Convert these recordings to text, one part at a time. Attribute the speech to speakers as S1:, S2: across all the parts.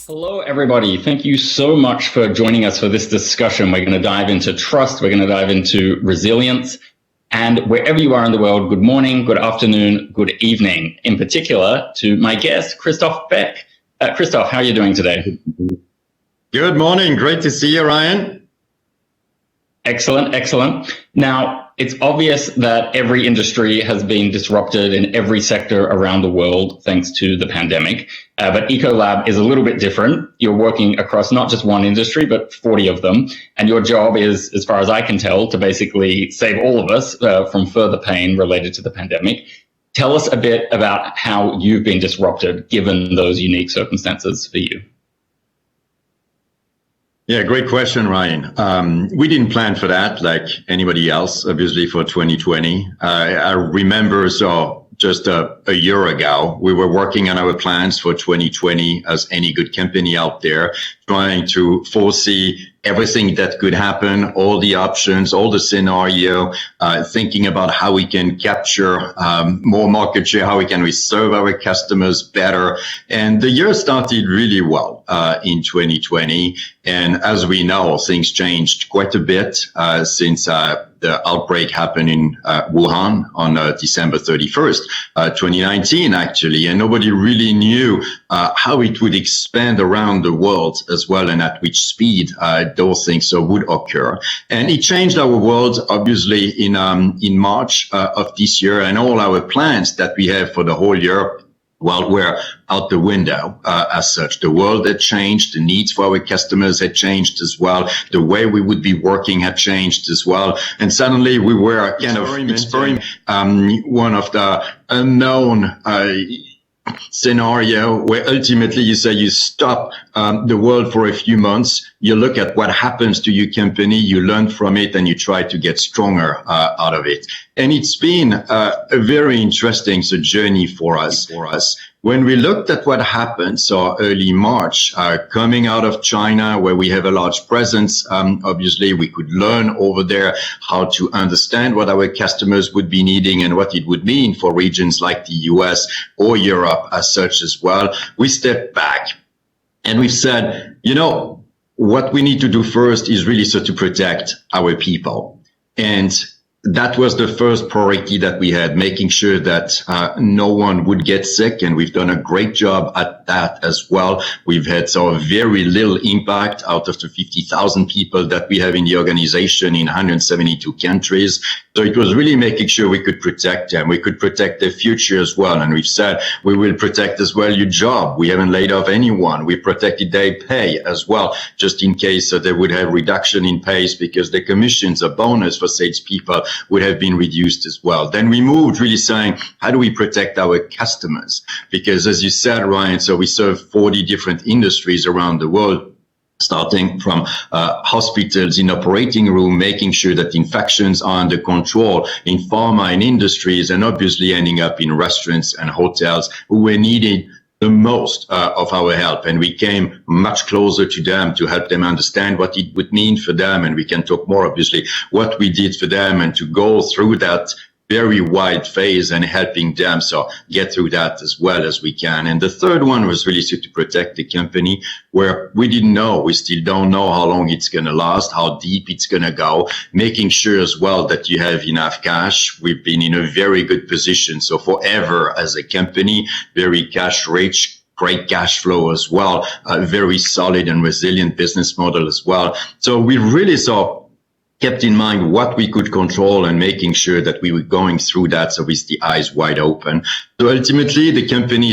S1: Hello, everybody. Thank you so much for joining us for this discussion. We're going to dive into trust. We're going to dive into resilience. And wherever you are in the world, good morning, good afternoon, good evening. In particular, to my guest, Christophe Beck. Christophe, how are you doing today?
S2: Good morning. Great to see you, Ryan.
S1: Excellent, excellent. Now, it's obvious that every industry has been disrupted in every sector around the world thanks to the pandemic. But Ecolab is a little bit different. You're working across not just one industry, but 40 of them. And your job is, as far as I can tell, to basically save all of us from further pain related to the pandemic. Tell us a bit about how you've been disrupted given those unique circumstances for you.
S2: Yeah, great question, Ryan. We didn't plan for that like anybody else, obviously, for 2020. I remember, just a year ago, we were working on our plans for 2020 as any good company out there, trying to foresee everything that could happen, all the options, all the scenario, thinking about how we can capture more market share, how we can serve our customers better. And the year started really well in 2020. And as we know, things changed quite a bit since the outbreak happened in Wuhan on December 31st, 2019, actually. And nobody really knew how it would expand around the world as well, and at which speed those things would occur. And it changed our world, obviously, in March of this year, and all our plans that we have for the whole year, well, we're out the window as such. The world had changed. The needs for our customers had changed as well. The way we would be working had changed as well. And suddenly we were kind of experiencing one of the unknown scenario where ultimately you say you stop the world for a few months, you look at what happens to your company, you learn from it, and you try to get stronger out of it. And it's been a very interesting journey for us. When we looked at what happened, early March, coming out of China, where we have a large presence, obviously we could learn over there how to understand what our customers would be needing and what it would mean for regions like the US or Europe as such as well. We stepped back and we've said, what we need to do first is really to protect our people. And that was the first priority that we had, making sure that no one would get sick. And we've done a great job at that as well. We've had very little impact out of the 50,000 people that we have in the organization in 172 countries. So it was really making sure we could protect them. We could protect their future as well. And we've said we will protect as well your job. We haven't laid off anyone. We protected their pay as well, just in case they would have reduction in pays because the commissions or bonus for salespeople would have been reduced as well. Then we moved really saying, how do we protect our customers? Because as you said, Ryan, we serve 40 different industries around the world, starting from hospitals in operating room, making sure that infections are under control in pharma and industries, and obviously ending up in restaurants and hotels who were needing the most of our help. And we came much closer to them to help them understand what it would mean for them. And we can talk more, obviously, what we did for them and to go through that very wide phase and helping them get through that as well as we can. And the third one was really to protect the company, where we didn't know, we still don't know how long it's going to last, how deep it's going to go, making sure as well that you have enough cash. We've been in a very good position. So forever as a company, very cash rich, great cash flow as well, a very solid and resilient business model as well. So we really kept in mind what we could control and making sure that we were going through that with the eyes wide open. So ultimately, the company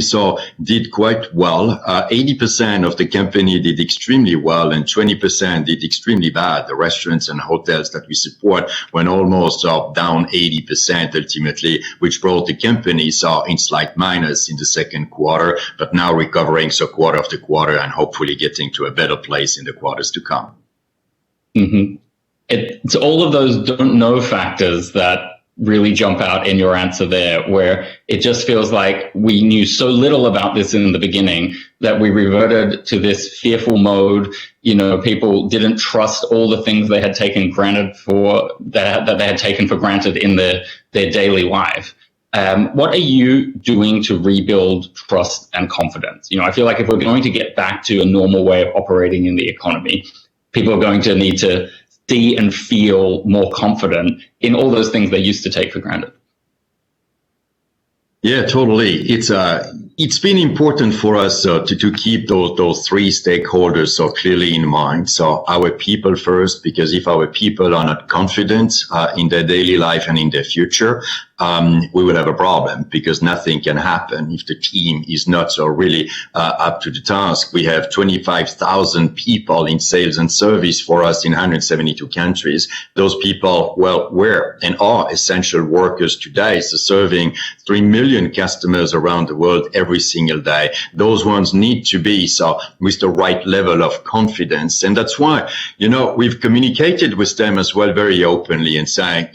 S2: did quite well. 80% of the company did extremely well and 20% did extremely bad. The restaurants and hotels that we support went almost down 80% ultimately, which brought the company in slight minus in the second quarter, but now recovering quarter after quarter and hopefully getting to a better place in the quarters to come.
S1: Mm-hmm. It's all of those don't know factors that really jump out in your answer there, where it just feels like we knew so little about this in the beginning that we reverted to this fearful mode. People didn't trust all the things they had taken granted for that they had taken for granted in their daily life. What are you doing to rebuild trust and confidence? I feel like if we're going to get back to a normal way of operating in the economy, people are going to need to see and feel more confident in all those things they used to take for granted.
S2: Yeah, totally. It's been important for us to keep those three stakeholders so clearly in mind. So our people first, because if our people are not confident in their daily life and in their future, we will have a problem, because nothing can happen if the team is not so really up to the task. We have 25,000 people in sales and service for us in 172 countries. Those people, were and are essential workers today, so serving 3 million customers around the world every single day. Those ones need to be so with the right level of confidence. And that's why, we've communicated with them as well very openly and saying,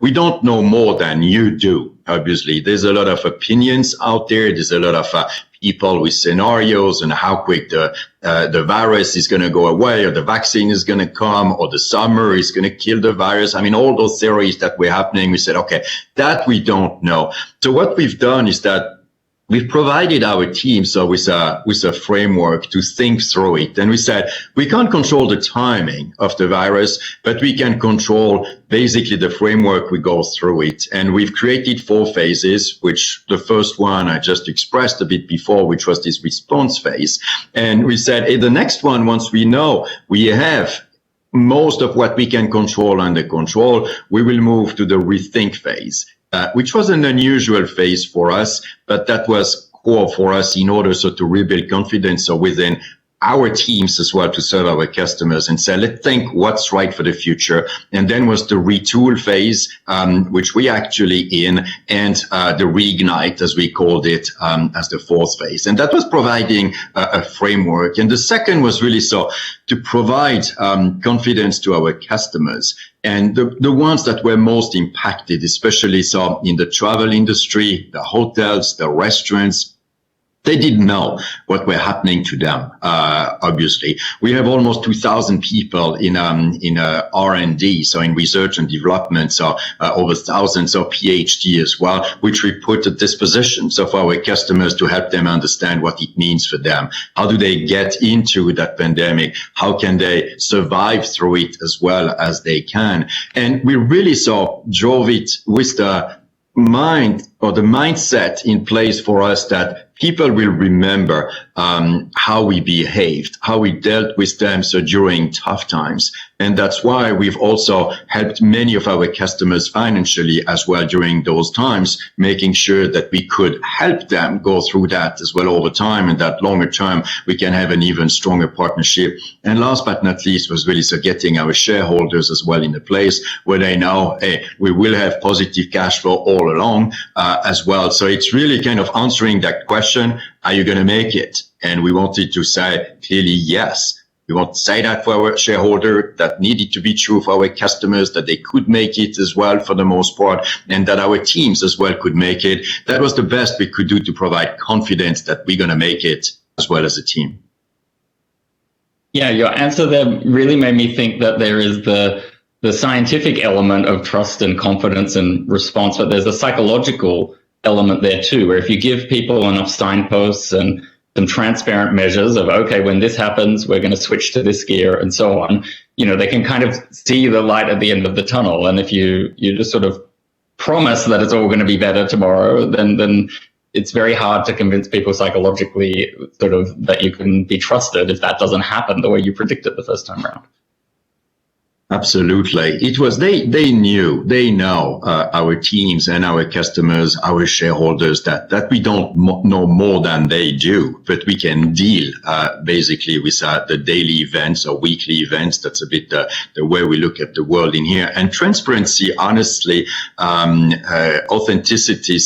S2: we don't know more than you do. Obviously, there's a lot of opinions out there. There's a lot of people with scenarios and how quick the virus is going to go away, or the vaccine is going to come, or the summer is going to kill the virus. I mean, all those theories that were happening, we said, okay, that we don't know. So what we've done is that we've provided our team with a framework to think through it. And we said, we can't control the timing of the virus, but we can control basically the framework we go through it. And we've created 4 phases, which the first one I just expressed a bit before, which was this response phase. And we said, hey, the next one, once we know we have most of what we can control under control, we will move to the rethink phase. Which was an unusual phase for us, but that was core for us in order to rebuild confidence within our teams as well, to serve our customers and say, let's think what's right for the future. And then was the retool phase, which we actually in, and the reignite, as we called it, as the 4th phase. And that was providing a framework. And the second was really to provide confidence to our customers. And the ones that were most impacted, especially in the travel industry, the hotels, the restaurants, they didn't know what were happening to them. Obviously, we have almost 2,000 people in R&D, so in research and development, so over thousands of PhD as well, which we put at disposition of our customers to help them understand what it means for them. How do they get into that pandemic? How can they survive through it as well as they can? And we really drove it with the mind or the mindset in place for us that people will remember how we behaved, how we dealt with them during tough times. And that's why we've also helped many of our customers financially as well during those times, making sure that we could help them go through that as well over time, and that longer term we can have an even stronger partnership. And last but not least was really getting our shareholders as well in a place where they know, hey, we will have positive cash flow all along as well. So it's really kind of answering that question, are you going to make it? And we wanted to say clearly yes. We want to say that for our shareholder, that needed to be true for our customers, that they could make it as well for the most part, and that our teams as well could make it. That was the best we could do to provide confidence that we're going to make it as well as a team.
S1: Yeah, your answer there really made me think that there is the scientific element of trust and confidence and response, but there's a psychological element there too, where if you give people enough signposts and some transparent measures of, okay, when this happens, we're going to switch to this gear and so on, they can kind of see the light at the end of the tunnel. And if you just sort of promise that it's all going to be better tomorrow, then it's very hard to convince people psychologically that you can be trusted if that doesn't happen the way you predicted the first time around.
S2: Absolutely. It was, they know, our teams and our customers, our shareholders, that we don't know more than they do, but we can deal, basically with, the daily events or weekly events. That's a bit the way we look at the world in here. And transparency, honestly, authenticity,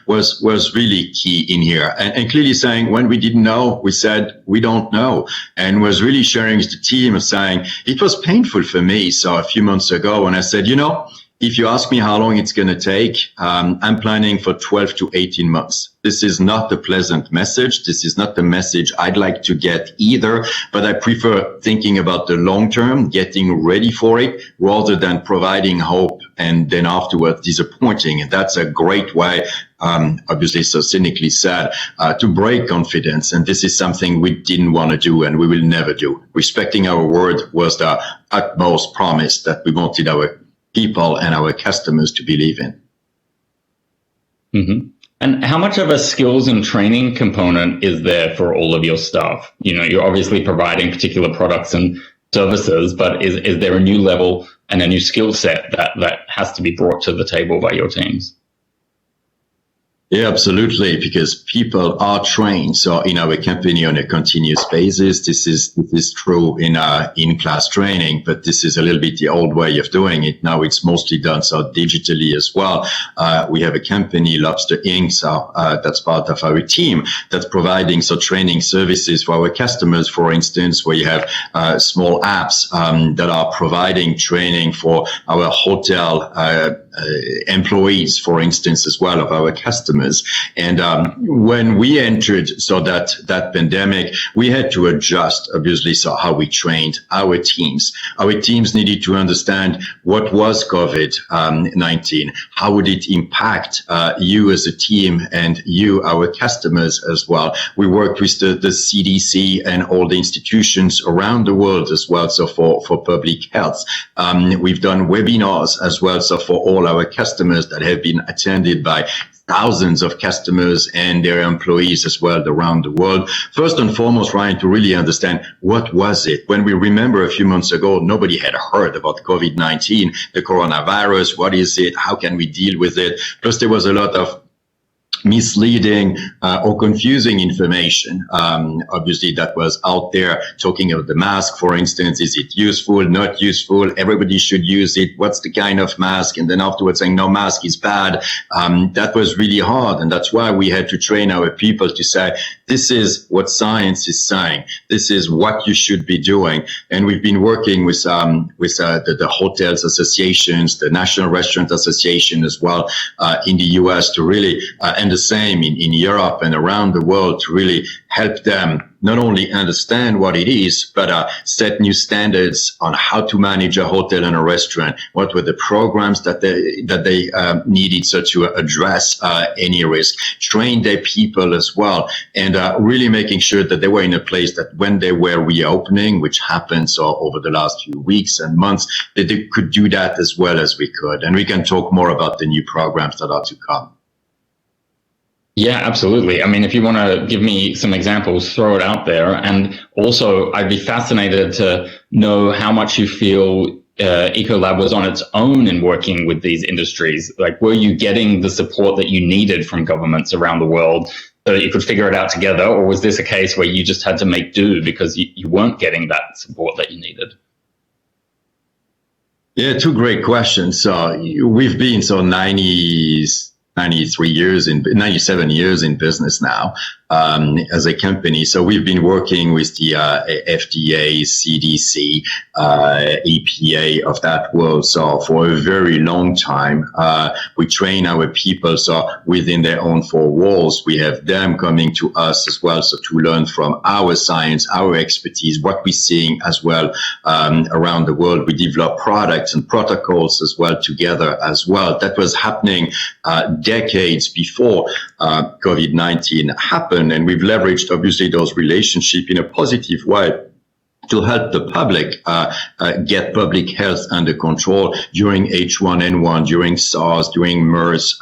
S2: was really key in here. And clearly saying when we didn't know, we said, we don't know. And was really sharing with the team of saying, it was painful for me. So a few months ago when I said, if you ask me how long it's going to take, I'm planning for 12 to 18 months. This is not a pleasant message. This is not the message I'd like to get either, but I prefer thinking about the long term, getting ready for it, rather than providing hope and then afterwards disappointing. And that's a great way, obviously so cynically said, to break confidence. And this is something we didn't want to do and we will never do. Respecting our word was the utmost promise that we wanted our people and our customers to believe in.
S1: Mm-hmm. And how much of a skills and training component is there for all of your staff? You know, you're obviously providing particular products and services, but is there a new level and a new skill set that has to be brought to the table by your teams?
S2: Yeah, absolutely, because people are trained. So in our company on a continuous basis, this is true in class training, but this is a little bit the old way of doing it. Now it's mostly done so digitally as well. We have a company, Lobster Inc. So that's part of our team that's providing so training services for our customers. For instance, where you have small apps that are providing training for our hotel employees, for instance, as well of our customers. And when we entered so that pandemic, we had to adjust, obviously, so how we trained our teams. Our teams needed to understand what was COVID-19, how would it impact you as a team and you, our customers as well. We worked with the CDC and all the institutions around the world as well, so for public health. We've done webinars as well, so for all our customers that have been attended by thousands of customers and their employees as well around the world. First and foremost, trying to really understand what was it. When we remember a few months ago, nobody had heard about COVID-19, the coronavirus. What is it? How can we deal with it? Plus, there was a lot of misleading or confusing information, obviously, that was out there talking about the mask, for instance. Is it useful, not useful? Everybody should use it. What's the kind of mask? And then afterwards saying, no, mask is bad. That was really hard. And that's why we had to train our people to say, this is what science is saying. This is what you should be doing. And we've been working with the hotels associations, the National Restaurant Association as well, in the US to really, and the same in Europe and around the world to really help them not only understand what it is, but set new standards on how to manage a hotel and a restaurant. What were the programs that they needed so to address any risk, train their people as well, and really making sure that they were in a place that when they were reopening, which happened so over the last few weeks and months, that they could do that as well as we could. And we can talk more about the new programs that are to come.
S1: Yeah, absolutely. I mean, if you want to give me some examples, throw it out there. And also, I'd be fascinated to know how much you feel Ecolab was on its own in working with these industries. Like, were you getting the support that you needed from governments around the world so that you could figure it out together? Or was this a case where you just had to make do because you weren't getting that support that you needed?
S2: Yeah, two great questions. So we've been 97 years in business now as a company. So we've been working with the FDA, CDC, EPA of that world. So for a very long time, we train our people. So within their own four walls, we have them coming to us as well. So to learn from our science, our expertise, what we're seeing as well around the world. We develop products and protocols as well together as well. That was happening decades before COVID-19 happened. And we've leveraged, obviously, those relationships in a positive way to help the public get public health under control during H1N1, during SARS, during MERS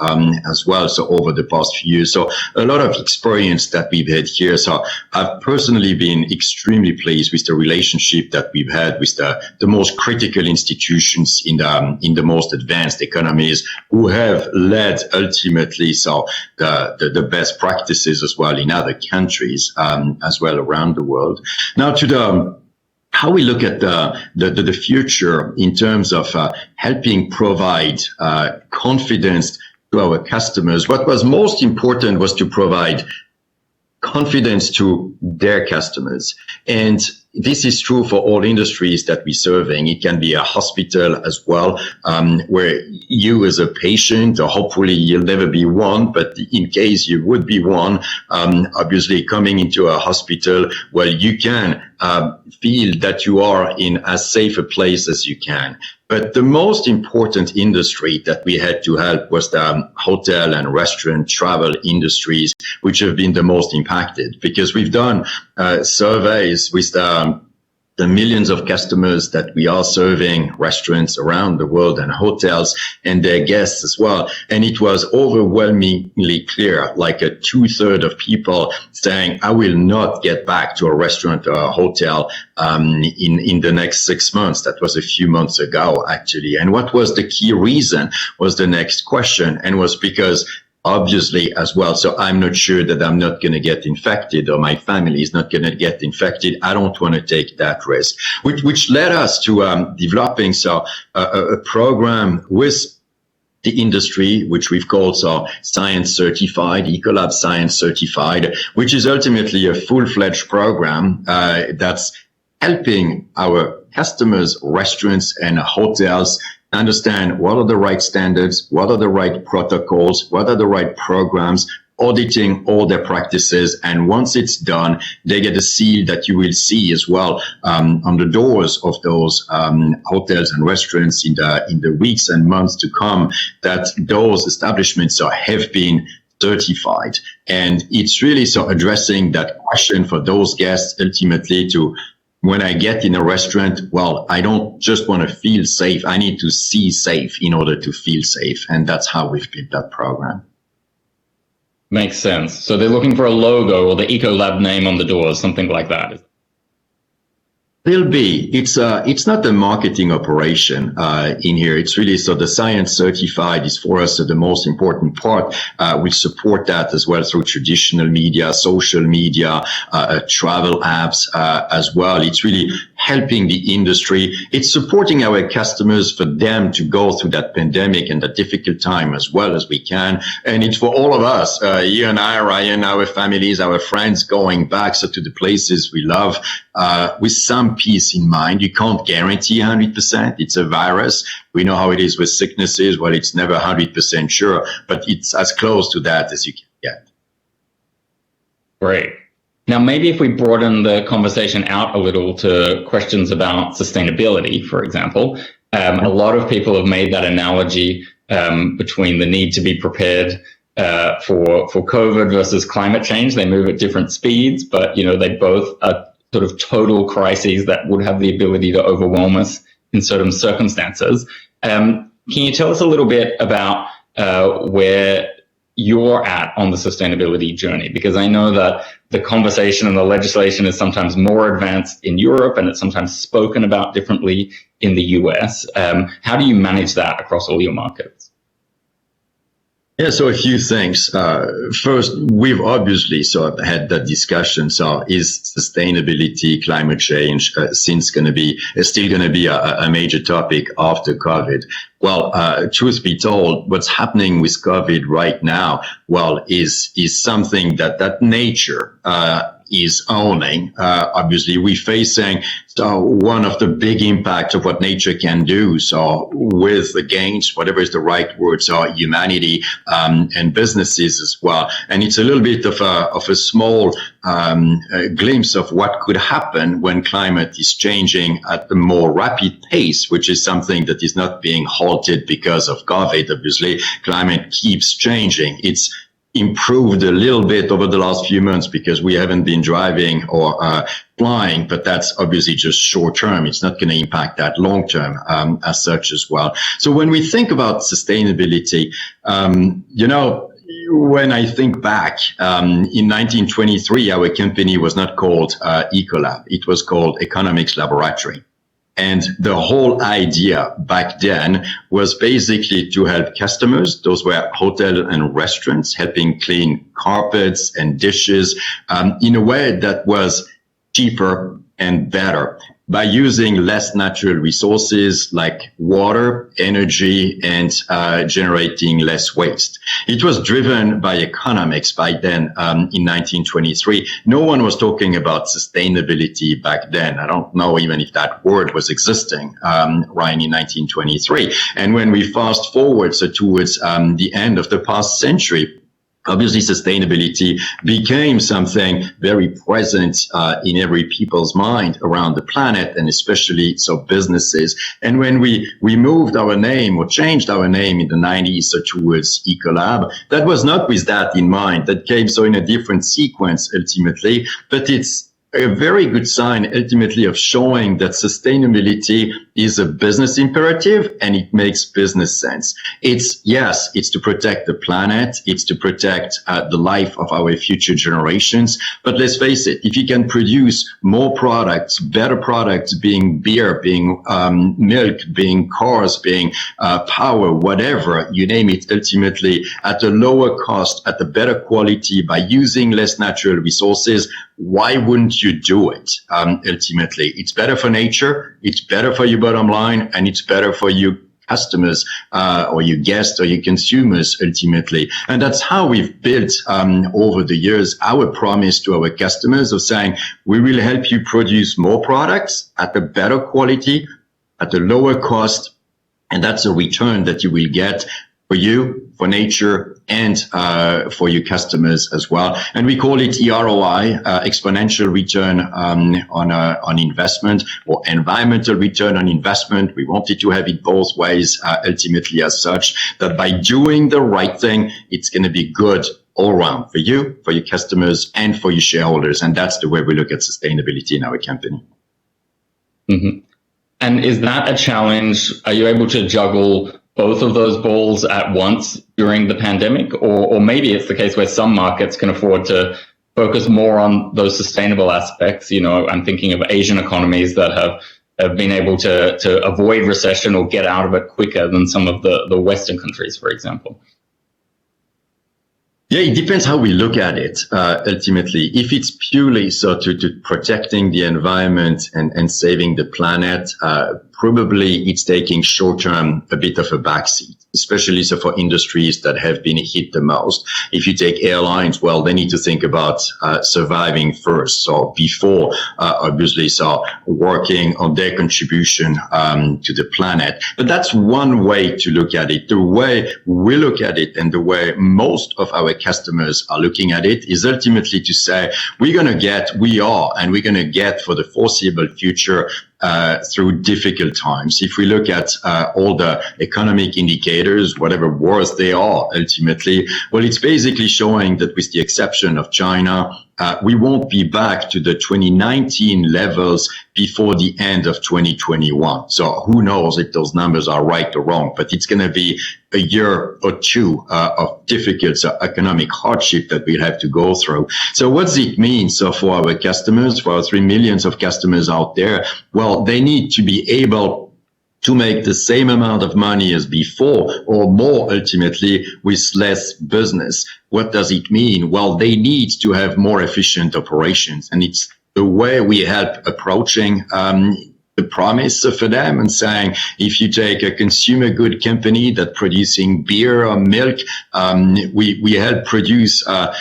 S2: as well. So over the past few years, so a lot of experience that we've had here. So I've personally been extremely pleased with the relationship that we've had with the most critical institutions in the most advanced economies who have led ultimately so the best practices as well in other countries as well around the world. Now to how we look at the future in terms of helping provide confidence to our customers. What was most important was to provide confidence to their customers. And this is true for all industries that we're serving. It can be a hospital as well, where you as a patient, or hopefully you'll never be one, but in case you would be one, obviously coming into a hospital, well, you can feel that you are in as safe a place as you can. But the most important industry that we had to help was the hotel and restaurant travel industries, which have been the most impacted, because we've done surveys with the millions of customers that we are serving, restaurants around the world and hotels and their guests as well. And it was overwhelmingly clear, like a 2/3 of people saying, I will not get back to a restaurant or a hotel in the next 6 months. That was a few months ago, actually. And what was the key reason was the next question, and was because obviously as well. So I'm not sure that I'm not going to get infected, or my family is not going to get infected. I don't want to take that risk, which led us to developing a program with the industry, which we've called Science Certified, Ecolab Science Certified, which is ultimately a full-fledged program that's helping our customers, restaurants and hotels understand what are the right standards, what are the right protocols, what are the right programs, auditing all their practices. And once it's done, they get a seal that you will see as well on the doors of those hotels and restaurants in the weeks and months to come, that those establishments have been certified. And it's really addressing that question for those guests ultimately to, when I get in a restaurant, well, I don't just want to feel safe. I need to see safe in order to feel safe. And that's how we've built that program.
S1: Makes sense. So they're looking for a logo or the Ecolab name on the doors, something like that.
S2: There'll be. It's not a marketing operation in here. It's really the Science Certified is for us the most important part. We support that as well through traditional media, social media, travel apps as well. It's really helping the industry. It's supporting our customers for them to go through that pandemic and that difficult time as well as we can. And it's for all of us, you and I, Ryan, our families, our friends, going back to the places we love with some peace in mind. You can't guarantee 100%. It's a virus. We know how it is with sicknesses. Well, it's never 100% sure, but it's as close to that as you can get.
S1: Great. Now, maybe if we broaden the conversation out a little to questions about sustainability, for example, a lot of people have made that analogy between the need to be prepared for COVID versus climate change. They move at different speeds, but they both are sort of total crises that would have the ability to overwhelm us in certain circumstances. Can you tell us a little bit about where you're at on the sustainability journey? Because I know that the conversation and the legislation is sometimes more advanced in Europe, and it's sometimes spoken about differently in the US. How do you manage that across all your markets?
S2: Yeah, so a few things. First, we've obviously had that discussion. So is sustainability, climate change, still going to be a major topic after COVID? Well, truth be told, what's happening with COVID right now, well, is something that nature is owning. Obviously, we're facing one of the big impacts of what nature can do. So with against whatever is the right word, so humanity and businesses as well. And it's a little bit of a small glimpse of what could happen when climate is changing at a more rapid pace, which is something that is not being halted because of COVID. Obviously, climate keeps changing. It's improved a little bit over the last few months because we haven't been driving or flying, but that's obviously just short term. It's not going to impact that long term as such as well. So when we think about sustainability, when I think back, in 1923, our company was not called Ecolab. It was called Economics Laboratory. And the whole idea back then was basically to help customers. Those were hotels and restaurants, helping clean carpets and dishes in a way that was cheaper and better by using less natural resources like water, energy, and generating less waste. It was driven by economics by then in 1923. No one was talking about sustainability back then. I don't know even if that word was existing right in 1923. And when we fast forward towards the end of the past century, obviously sustainability became something very present in every people's mind around the planet, and especially so businesses. And when we moved our name or changed our name in the 90s so towards Ecolab, that was not with that in mind. That came so in a different sequence ultimately, but it's a very good sign ultimately of showing that sustainability is a business imperative and it makes business sense. It's to protect the planet. It's to protect the life of our future generations. But let's face it, if you can produce more products, better products, being beer, being milk, being cars, being power, whatever, you name it, ultimately at a lower cost, at a better quality, by using less natural resources, why wouldn't you do it? Ultimately, it's better for nature, it's better for your bottom line, and it's better for your customers or your guests or your consumers ultimately. And that's how we've built over the years our promise to our customers of saying, we will help you produce more products at a better quality, at a lower cost, and that's a return that you will get for you, for nature, and for your customers as well. And we call it EROI, exponential return on investment, or environmental return on investment. We wanted to have it both ways, ultimately as such, that by doing the right thing, it's going to be good all around for you, for your customers, and for your shareholders. And that's the way we look at sustainability in our company.
S1: Mm-hmm. And is that a challenge? Are you able to juggle both of those balls at once during the pandemic? Or maybe it's the case where some markets can afford to focus more on those sustainable aspects. You know, I'm thinking of Asian economies that have been able to avoid recession or get out of it quicker than some of the Western countries, for example.
S2: Yeah, it depends how we look at it, ultimately. If it's purely so to protecting the environment and saving the planet, probably it's taking short-term a bit of a backseat, especially so for industries that have been hit the most. If you take airlines, well, they need to think about surviving first. So before, obviously, so working on their contribution to the planet. But that's one way to look at it. The way we look at it and the way most of our customers are looking at it is ultimately to say, we're going to get for the foreseeable future through difficult times. If we look at all the economic indicators, whatever worth they are ultimately, well, it's basically showing that with the exception of China, we won't be back to the 2019 levels before the end of 2021. So who knows if those numbers are right or wrong, but it's going to be a year or two of difficult economic hardship that we'll have to go through. So what does it mean? So for our customers, for our 3 million of customers out there, well, they need to be able to make the same amount of money as before or more ultimately with less business. What does it mean? Well, they need to have more efficient operations, and it's the way we help approaching the promise for them and saying, if you take a consumer good company that producing beer or milk, we help produce a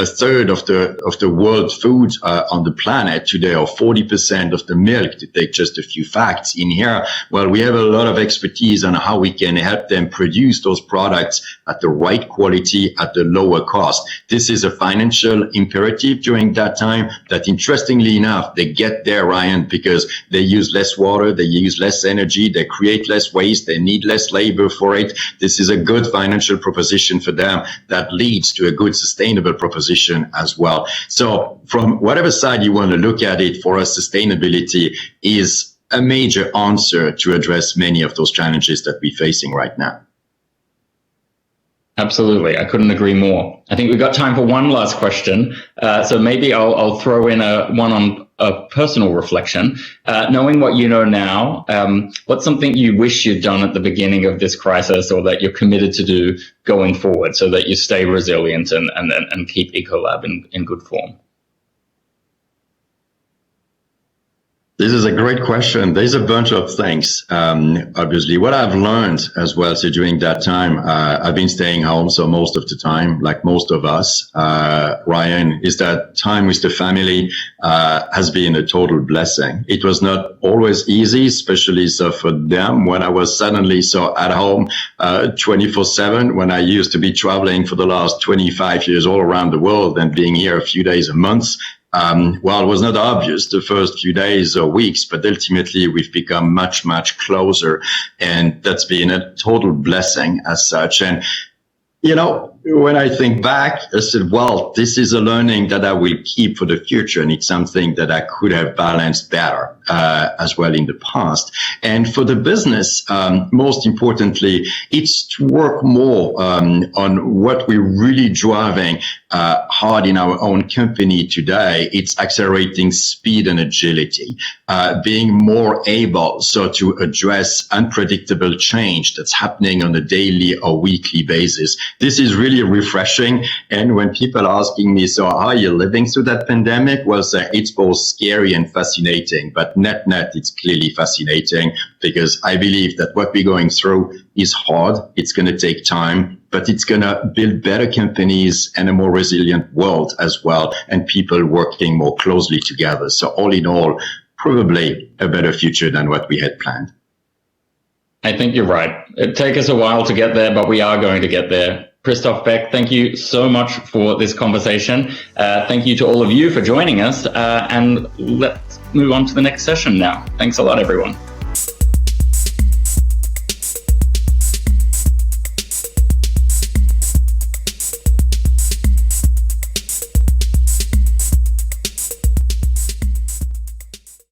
S2: third of the world food on the planet today, or 40% of the milk, to take just a few facts in here. Well, we have a lot of expertise on how we can help them produce those products at the right quality at the lower cost. This is a financial imperative during that time that, interestingly enough, they get there, Ryan, because they use less water, they use less energy, they create less waste, they need less labor for it. This is a good financial proposition for them that leads to a good sustainable proposition as well. So from whatever side you want to look at it, for us, sustainability is a major answer to address many of those challenges that we're facing right now.
S1: Absolutely. I couldn't agree more. I think we've got time for one last question. So maybe I'll throw in one on a personal reflection. Knowing what you know now, what's something you wish you'd done at the beginning of this crisis, or that you're committed to do going forward, so that you stay resilient and keep Ecolab in good form?
S2: This is a great question. There's a bunch of things. Obviously, what I've learned as well, so during that time, I've been staying home. So most of the time, like most of us, Ryan, is that time with the family, has been a total blessing. It was not always easy, especially so for them when I was suddenly so at home, 24/7, when I used to be traveling for the last 25 years all around the world and being here a few days a month. Well, it was not obvious the first few days or weeks, but ultimately we've become much, much closer. And that's been a total blessing as such. And, you know, when I think back, I said, well, this is a learning that I will keep for the future. And it's something that I could have balanced better as well in the past. And for the business, most importantly, it's to work more on what we're really driving hard in our own company today. It's accelerating speed and agility, being more able so to address unpredictable change that's happening on a daily or weekly basis. This is really refreshing. And when people are asking me, so how are you living through that pandemic? Well, it's both scary and fascinating, but net, it's clearly fascinating because I believe that what we're going through is hard. It's going to take time, but it's going to build better companies and a more resilient world as well, and people working more closely together. So all in all, probably a better future than what we had planned.
S1: I think you're right. It'll take us a while to get there, but we are going to get there. Christophe, Beck, thank you so much for this conversation. Thank you to all of you for joining us. And let's move on to the next session now. Thanks a lot, everyone.